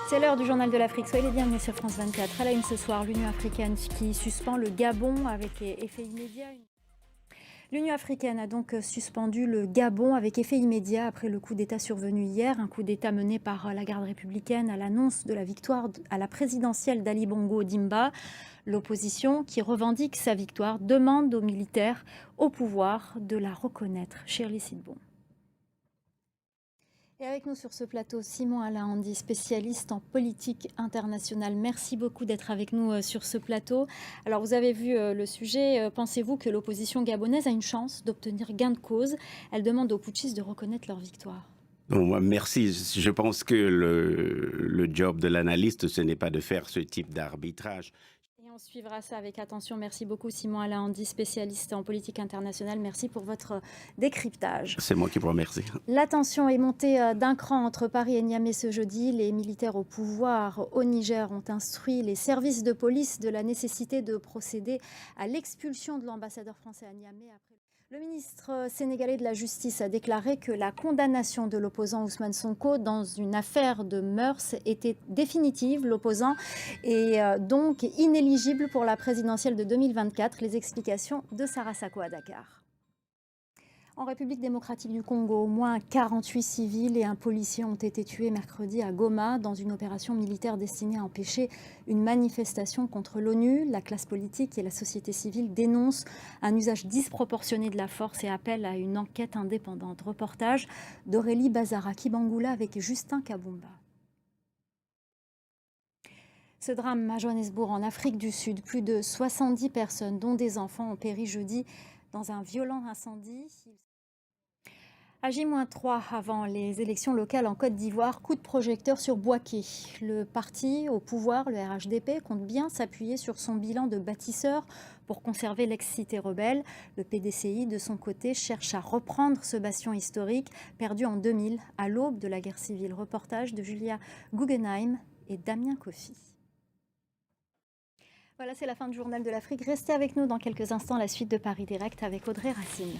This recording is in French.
C'est l'heure du journal de l'Afrique. Soyez les bienvenus sur France 24. À la une ce soir, l'Union africaine qui suspend le Gabon avec effet immédiat. L'Union africaine a donc suspendu le Gabon avec effet immédiat après le coup d'État survenu hier, un coup d'État mené par la garde républicaine à l'annonce de la victoire à la présidentielle d'Ali Bongo Ondimba. L'opposition, qui revendique sa victoire, demande aux militaires au pouvoir de la reconnaître. Shirley Sidbon. Et avec nous sur ce plateau, Simon Alaandi, spécialiste en politique internationale. Merci beaucoup d'être avec nous sur ce plateau. Alors vous avez vu le sujet, pensez-vous que l'opposition gabonaise a une chance d'obtenir gain de cause? Elle demande aux putschistes de reconnaître leur victoire. Bon, merci. Je pense que le job de l'analyste, ce n'est pas de faire ce type d'arbitrage. Et on suivra ça avec attention. Merci beaucoup Simon Alaandi, spécialiste en politique internationale. Merci pour votre décryptage. C'est moi qui vous remercie. La tension est montée d'un cran entre Paris et Niamey ce jeudi. Les militaires au pouvoir au Niger ont instruit les services de police de la nécessité de procéder à l'expulsion de l'ambassadeur français à Niamey. Le ministre sénégalais de la Justice a déclaré que la condamnation de l'opposant Ousmane Sonko dans une affaire de mœurs était définitive. L'opposant est donc inéligible pour la présidentielle de 2024. Les explications de Sarah Sako à Dakar. En République démocratique du Congo, au moins 48 civils et un policier ont été tués mercredi à Goma dans une opération militaire destinée à empêcher une manifestation contre l'ONU. La classe politique et la société civile dénoncent un usage disproportionné de la force et appellent à une enquête indépendante. Reportage d'Aurélie Bazara-Kibangula avec Justin Kabumba. Ce drame à Johannesburg, en Afrique du Sud, plus de 70 personnes, dont des enfants, ont péri jeudi dans un violent incendie. À J-3 avant les élections locales en Côte d'Ivoire, coup de projecteur sur Bouaké. Le parti au pouvoir, le RHDP, compte bien s'appuyer sur son bilan de bâtisseur pour conserver l'ex-cité rebelle. Le PDCI, de son côté, cherche à reprendre ce bastion historique perdu en 2000 à l'aube de la guerre civile. Reportage de Julia Guggenheim et Damien Kofi. Voilà, c'est la fin du journal de l'Afrique. Restez avec nous dans quelques instants, la suite de Paris Direct avec Audrey Racine.